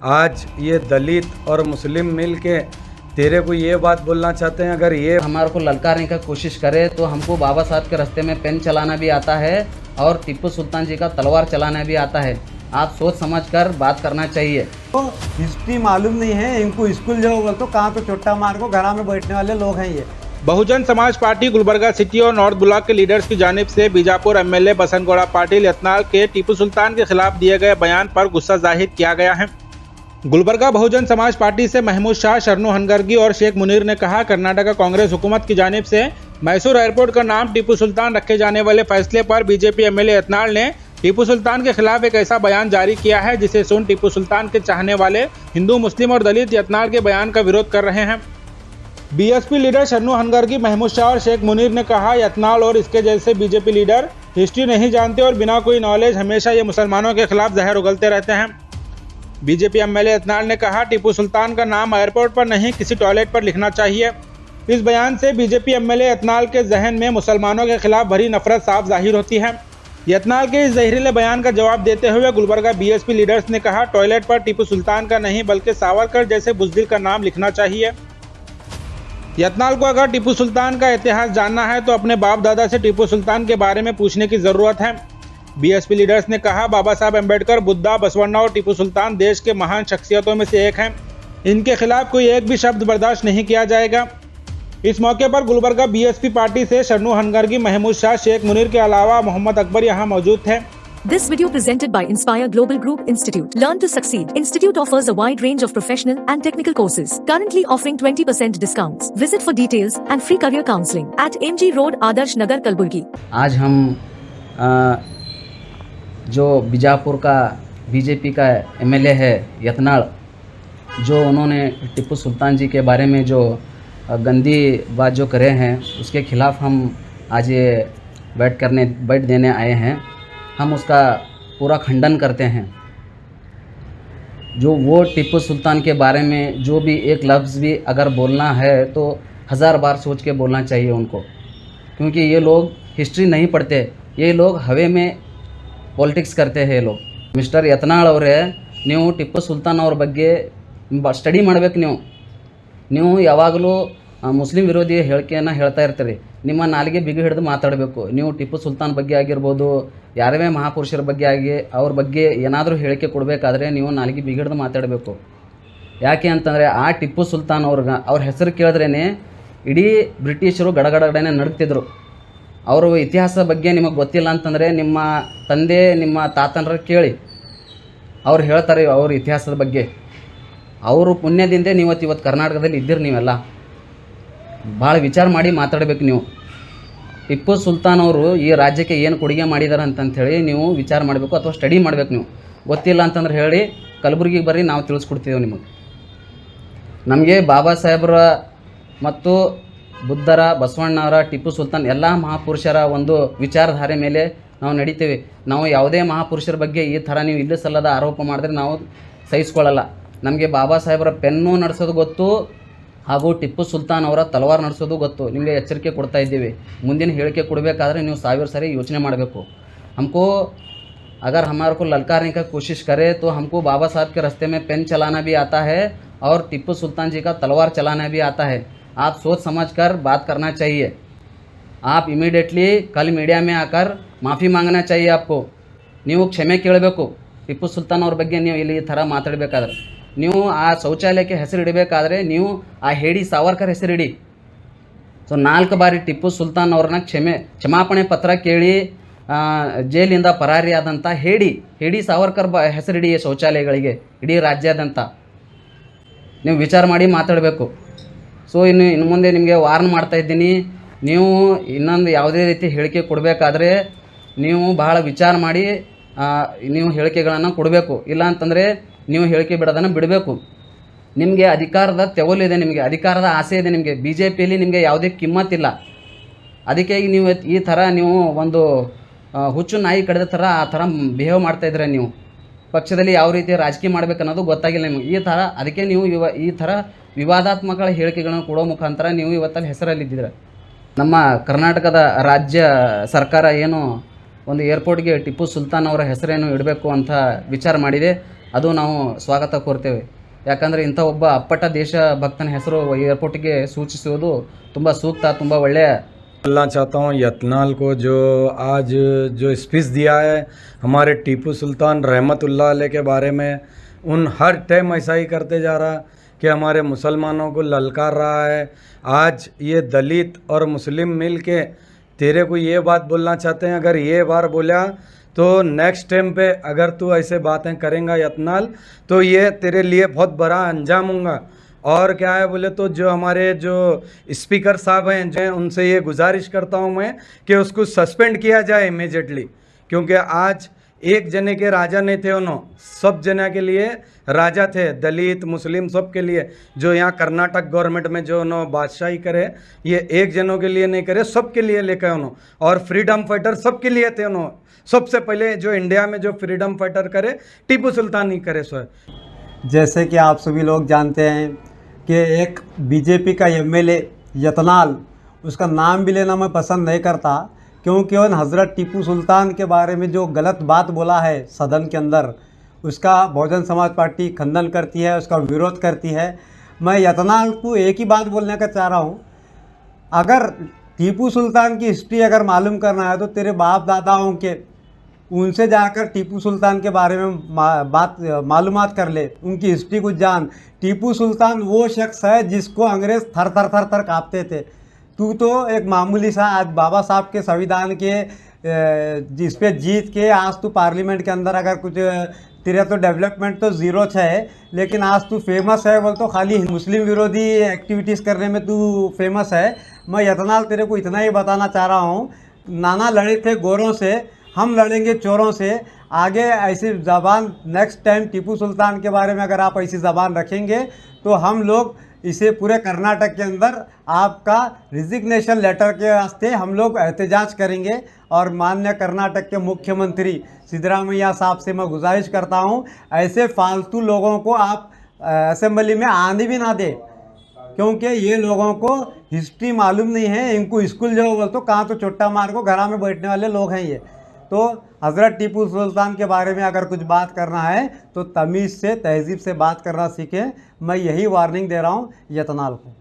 आज ये दलित और मुस्लिम मिल के तेरे को ये बात बोलना चाहते हैं, अगर ये हमारे को ललकारने का कोशिश करे तो हमको बाबा साहब के रास्ते में पेन चलाना भी आता है और टिप्पू सुल्तान जी का तलवार चलाना भी आता है। आप सोच समझ कर बात करना चाहिए। तो हिस्ट्री मालूम नहीं है इनको, स्कूल जाओ बोल तो कहाँ तो चोट्टा मार को घरा में बैठने वाले लोग हैं ये। बहुजन समाज पार्टी गुलबर्गा सिटी और नॉर्थ ब्लॉक के लीडर्स की जानिब से बीजापुर एमएलए बसंत गौड़ा पाटिल यत्नाल के टीपू सुल्तान के खिलाफ दिए गए बयान पर गुस्सा जाहिर किया गया है। गुलबर्गा बहुजन समाज पार्टी से महमूद शाह, शरणू हनगर्गी और शेख मुनीर ने कहा, कर्नाटक कांग्रेस हुकूमत की जानिब से मैसूर एयरपोर्ट का नाम टीपू सुल्तान रखे जाने वाले फैसले पर बीजेपी एमएलए यत्नाल ने टीपू सुल्तान के खिलाफ एक ऐसा बयान जारी किया है जिसे सुन टीपू सुल्तान के चाहने वाले हिंदू, मुस्लिम और दलित यत्नाल के बयान का विरोध कर रहे हैं। बीएसपी लीडर शरणू हनगर्गी, महमूद शाह और शेख मुनीर ने कहा, यत्नाल और इसके जैसे बीजेपी लीडर हिस्ट्री नहीं जानते और बिना कोई नॉलेज हमेशा ये मुसलमानों के खिलाफ जहर उगलते रहते हैं। बीजेपी एमएलए यत्नाल ने कहा, टीपू सुल्तान का नाम एयरपोर्ट पर नहीं किसी टॉयलेट पर लिखना चाहिए। इस बयान से बीजेपी एमएलए यत्नाल के जहन में मुसलमानों के खिलाफ भरी नफरत साफ जाहिर होती है। यत्नाल के इस जहरीले बयान का जवाब देते हुए गुलबर्गा बीएसपी लीडर्स ने कहा, टॉयलेट पर टीपू सुल्तान का नहीं बल्कि सावरकर जैसे बुज़दिल का नाम लिखना चाहिए। यत्नाल को अगर टीपू सुल्तान का इतिहास जानना है तो अपने बाप दादा से टीपू सुल्तान के बारे में पूछने की ज़रूरत है। बीएसपी लीडर्स ने कहा, बाबा साहब अम्बेडकर, बुद्धा, बसवण्णा और टीपू सुल्तान देश के महान शख्सियतों में से एक हैं। इनके खिलाफ कोई एक भी शब्द बर्दाश्त नहीं किया जाएगा। इस मौके पर गुलबर्गा बीएसपी पार्टी से शरणू हनगर्गी, महमूद शाह, शेख मुनीर के अलावा मोहम्मद अकबर यहाँ मौजूद थे। This video presented by Inspire Global Group Institute. Learn to succeed. Institute offers a wide range of professional and technical courses. Currently offering 20% discounts. Visit for details and free career counseling at MG Road, Adarsh Nagar, Kalburgi. आज हम जो बीजापुर का BJP का MLA है यत्नाल, जो उन्होंने टीपू सुल्तान जी के बारे में जो गंदी बात जो करे हैं उसके खिलाफ़ हम आज ये बैठ देने आए हैं। हम उसका पूरा खंडन करते हैं। जो वो टीपू सुल्तान के बारे में जो भी एक लफ्ज़ भी अगर बोलना है तो 1000 बार सोच के बोलना चाहिए उनको, क्योंकि ये लोग हिस्ट्री नहीं पढ़ते, ये लोग हवे में पॉलिटिक्स करते हैं। लोग ಮಿಸ್ಟರ್ ಯತ್ನಾಳ್ ಅವರೇ, ನೀವು ಟಿಪ್ಪು ಸುಲ್ತಾನ್ ಅವ್ರ ಬಗ್ಗೆ ಸ್ಟಡಿ ಮಾಡಬೇಕು। ನೀವು ಯಾವಾಗಲೂ ಮುಸ್ಲಿಂ ವಿರೋಧಿ ಹೇಳಿಕೆಯನ್ನು ಹೇಳ್ತಾ ಇರ್ತೀರಿ, ನಿಮ್ಮ ನಾಲಿಗೆ ಬಿಗಿ ಹಿಡಿದು ಮಾತಾಡಬೇಕು। ನೀವು ಟಿಪ್ಪು ಸುಲ್ತಾನ್ ಬಗ್ಗೆ ಆಗಿರ್ಬೋದು, ಯಾರೇ ಮಹಾಪುರುಷರ ಬಗ್ಗೆ ಅವ್ರ ಬಗ್ಗೆ ಏನಾದರೂ ಹೇಳಿಕೆ ಕೊಡಬೇಕಾದ್ರೆ ನೀವು ನಾಲಿಗೆ ಬಿಗಿ ಹಿಡಿದು ಮಾತಾಡಬೇಕು। ಯಾಕೆ ಅಂತಂದರೆ ಆ ಟಿಪ್ಪು ಸುಲ್ತಾನ್ ಅವ್ರ ಹೆಸರು ಕೇಳಿದ್ರೇ ಇಡೀ ಬ್ರಿಟಿಷರು ಗಡಗಡಗಡನೆ ನಡುಗ್ತಿದ್ರು। ಅವರು ಇತಿಹಾಸದ ಬಗ್ಗೆ ನಿಮಗೆ ಗೊತ್ತಿಲ್ಲ ಅಂತಂದರೆ ನಿಮ್ಮ ತಂದೆ, ನಿಮ್ಮ ತಾತನರ ಕೇಳಿ, ಅವ್ರು ಹೇಳ್ತಾರೆ ಅವ್ರ ಇತಿಹಾಸದ ಬಗ್ಗೆ। ಅವರು ಪುಣ್ಯದಿಂದ ಇವತ್ತು ಕರ್ನಾಟಕದಲ್ಲಿ ಇದ್ದೀರಿ। ನೀವೆಲ್ಲ ಭಾಳ ವಿಚಾರ ಮಾಡಿ ಮಾತಾಡಬೇಕು। ನೀವು ಟಿಪ್ಪು ಸುಲ್ತಾನ್ ಅವರು ಈ ರಾಜ್ಯಕ್ಕೆ ಏನು ಕೊಡುಗೆ ಮಾಡಿದ್ದಾರೆ ಅಂತಂಥೇಳಿ ನೀವು ವಿಚಾರ ಮಾಡಬೇಕು ಅಥವಾ ಸ್ಟಡಿ ಮಾಡಬೇಕು। ನೀವು ಗೊತ್ತಿಲ್ಲ ಅಂತಂದ್ರೆ ಹೇಳಿ ಕಲಬುರಗಿಗೆ ಬರ್ರಿ, ನಾವು ತಿಳಿಸ್ಕೊಡ್ತೀವಿ ನಿಮಗೆ। ನಮಗೆ ಬಾಬಾ ಸಾಹೇಬ್ರ ಮತ್ತು ಬುದ್ಧರ, ಬಸವಣ್ಣವರ, ಟಿಪ್ಪು ಸುಲ್ತಾನ್ ಎಲ್ಲ ಮಹಾಪುರುಷರ ಒಂದು ವಿಚಾರಧಾರೆ ಮೇಲೆ ನಾವು ನಡೀತೀವಿ। ನಾವು ಯಾವುದೇ ಮಹಾಪುರುಷರ ಬಗ್ಗೆ ಈ ಥರ ನೀವು ಇಲ್ಲಿ ಸಲ್ಲದ ಆರೋಪ ಮಾಡಿದ್ರೆ ನಾವು ಸಹಿಸ್ಕೊಳ್ಳಲ್ಲ। ನಮಗೆ ಬಾಬಾ ಸಾಹೇಬರ ಪೆನ್ನು ನಡೆಸೋದು ಗೊತ್ತು, ಹಾಗೂ ಟಿಪ್ಪು ಸುಲ್ತಾನ್ ಅವರ ತಲವಾರ್ ನಡೆಸೋದು ಗೊತ್ತು। ನಿಮಗೆ ಎಚ್ಚರಿಕೆ ಕೊಡ್ತಾ ಇದ್ದೀವಿ, ಮುಂದಿನ ಹೇಳಿಕೆ ಕೊಡಬೇಕಾದ್ರೆ ನೀವು 1000 ಸಾರಿ ಯೋಚನೆ ಮಾಡಬೇಕು। हमको अगर हमारे को ललकारने का कोशिश करे तो हमको बाबा साहब के रास्ते में पेन चलाना भी आता है और टिप्पू सुल्तान जी का तलवार चलाना भी आता है। आप सोच समझ कर बात करना चाहिए। आप इमीडिएटली कल मीडिया में आकर माफ़ी मांगना चाहिए आपको। ನೀವು ಕ್ಷಮೆ ಕೇಳಬೇಕು। ಟಿಪ್ಪು ಸುಲ್ತಾನ್ ಅವ್ರ ಬಗ್ಗೆ ನೀವು ಇಲ್ಲಿ ಈ ಥರ ಮಾತಾಡಬೇಕಾದ್ರೆ, ನೀವು ಆ ಶೌಚಾಲಯಕ್ಕೆ ಹೆಸರು ಇಡಬೇಕಾದ್ರೆ ನೀವು ಆ ಹೇಡಿ ಸಾವರ್ಕರ್ ಹೆಸರಿಡಿ। ಸೊ 4 ಬಾರಿ ಟಿಪ್ಪು ಸುಲ್ತಾನ್ ಅವ್ರನ್ನ ಕ್ಷಮಾಪಣೆ ಪತ್ರ ಕೇಳಿ ಜೈಲಿಂದ ಪರಾರಿಯಾದಂಥ ಹೇಡಿ ಸಾವರ್ಕರ್ ಹೆಸರಿಡಿ ಶೌಚಾಲಯಗಳಿಗೆ ಇಡೀ ರಾಜ್ಯಾದ್ಯಂತ। ನೀವು ವಿಚಾರ ಮಾಡಿ ಮಾತಾಡಬೇಕು। ಸೊ ಇನ್ನು ಮುಂದೆ ನಿಮಗೆ ವಾರ್ನ್ ಮಾಡ್ತಾ ಇದ್ದೀನಿ, ನೀವು ಇನ್ನೊಂದು ಯಾವುದೇ ರೀತಿ ಹೇಳಿಕೆ ಕೊಡಬೇಕಾದ್ರೆ ನೀವು ಬಹಳ ವಿಚಾರ ಮಾಡಿ ನೀವು ಹೇಳಿಕೆಗಳನ್ನು ಕೊಡಬೇಕು। ಇಲ್ಲ ಅಂತಂದರೆ ನೀವು ಹೇಳಿಕೆ ಬಿಡೋದನ್ನು ಬಿಡಬೇಕು। ನಿಮಗೆ ಅಧಿಕಾರದ ತೆವಲಿದೆ, ನಿಮಗೆ ಅಧಿಕಾರದ ಆಸೆ ಇದೆ, ನಿಮಗೆ ಬಿ ಜೆ ಪಿಯಲ್ಲಿ ನಿಮಗೆ ಯಾವುದೇ ಕಿಮ್ಮತ್ತಿಲ್ಲ। ಅದಕ್ಕೆ ನೀವು ಈ ಥರ ನೀವು ಒಂದು ಹುಚ್ಚು ನಾಯಿ ಕಡಿದ ಥರ ಆ ಥರ ಬಿಹೇವ್ ಮಾಡ್ತಾಯಿದ್ರೆ, ನೀವು ಪಕ್ಷದಲ್ಲಿ ಯಾವ ರೀತಿ ರಾಜಕೀಯ ಮಾಡಬೇಕು ಅನ್ನೋದು ಗೊತ್ತಾಗಿಲ್ಲ ನಿಮಗೆ। ಈ ಥರ ಅದಕ್ಕೆ ನೀವು ಈ ಥರ ವಿವಾದಾತ್ಮಕ ಹೇಳಿಕೆಗಳನ್ನು ಕೊಡೋ ಮುಖಾಂತರ ನೀವು ಇವತ್ತಲ್ಲಿ ಹೆಸರಲ್ಲಿದ್ದೀರ। ನಮ್ಮ ಕರ್ನಾಟಕದ ರಾಜ್ಯ ಸರ್ಕಾರ ಏನು ಒಂದು ಏರ್ಪೋರ್ಟ್ಗೆ ಟಿಪ್ಪು ಸುಲ್ತಾನ್ ಅವರ ಹೆಸರೇನು ಇಡಬೇಕು ಅಂತ ವಿಚಾರ ಮಾಡಿದೆ, ಅದು ನಾವು ಸ್ವಾಗತ ಕೋರ್ತೇವೆ. ಯಾಕಂದರೆ ಇಂಥ ಒಬ್ಬ ಅಪ್ಪಟ ದೇಶಭಕ್ತನ ಹೆಸರು ಏರ್ಪೋರ್ಟ್ಗೆ ಸೂಚಿಸುವುದು ತುಂಬ ಸೂಕ್ತ, ತುಂಬ ಒಳ್ಳೆಯ. बोलना चाहता हूँ यतनाल को जो आज जो स्पीच दिया है हमारे टीपू सुल्तान रहमतुल्लाह अलैह के बारे में, उन हर टाइम ऐसा ही करते जा रहा कि हमारे मुसलमानों को ललकार रहा है। आज ये दलित और मुस्लिम मिल के तेरे को ये बात बोलना चाहते हैं, अगर ये बार बोला तो नेक्स्ट टाइम पे अगर तू ऐसे बातें करेंगा यतनाल तो ये तेरे लिए बहुत बड़ा अंजाम होगा। और क्या है बोले तो जो हमारे जो स्पीकर साहब हैं जो उनसे ये गुजारिश करता हूँ मैं कि उसको सस्पेंड किया जाए इमीडिएटली, क्योंकि आज एक जने के राजा नहीं थे, उन्होंने सब जना के लिए राजा थे, दलित मुस्लिम सब के लिए। जो यहाँ कर्नाटक गवर्नमेंट में जो उन्होंने बादशाही करे ये एक जनों के लिए नहीं करे, सब के लिए लेकर उन्होंने, और फ्रीडम फाइटर सब के लिए थे उन्होंने। सबसे पहले जो इंडिया में जो फ्रीडम फाइटर करे टीपू सुल्तान ही करे सो है। जैसे कि आप सभी लोग जानते हैं कि एक बीजेपी का एमएलए यतनाल, उसका नाम भी लेना मैं पसंद नहीं करता, क्योंकि उन हज़रत टीपू सुल्तान के बारे में जो गलत बात बोला है सदन के अंदर, उसका बहुजन समाज पार्टी खंडन करती है, उसका विरोध करती है। मैं यतनाल को एक ही बात बोलने का चाह रहा हूँ, अगर टीपू सुल्तान की हिस्ट्री अगर मालूम करना है तो तेरे बाप दादाओं के उनसे जाकर टीपू सुल्तान के बारे में मालूमात कर ले, उनकी हिस्ट्री को जान। टीपू सुल्तान वो शख्स है जिसको अंग्रेज़ थर थर थर थर काँपते थे। तू तो एक मामूली सा आज बाबा साहब के संविधान के जिस पे जीत के आज तू पार्लियामेंट के अंदर अगर कुछ तेरा तो डेवलपमेंट तो ज़ीरो है, लेकिन आज तू फेमस है बोल तो खाली मुस्लिम विरोधी एक्टिविटीज़ करने में तू फेमस है। मैं यतनाल तेरे को इतना ही बताना चाह रहा हूँ, नाना लड़े थे गोरों से, हम लड़ेंगे चोरों से। आगे ऐसी ज़बान नेक्स्ट टाइम टीपू सुल्तान के बारे में अगर आप ऐसी ज़बान रखेंगे तो हम लोग इसे पूरे कर्नाटक के अंदर आपका रिजिग्नेशन लेटर के वास्ते हम लोग एहतजाज करेंगे। और माननीय कर्नाटक के मुख्यमंत्री सिद्धरामैया साहब से मैं गुजारिश करता हूं, ऐसे फालतू लोगों को आप असेंबली में आने भी ना दें, क्योंकि ये लोगों को हिस्ट्री मालूम नहीं है। इनको स्कूल जाओ बोल तो कहाँ तो चोट्टा मार को घरा में बैठने वाले लोग हैं ये। तो हज़रत टीपू सुल्तान के बारे में अगर कुछ बात करना है तो तमीज़ से तहज़ीब से बात करना सीखें। मैं यही वार्निंग दे रहा हूँ यतनाल को।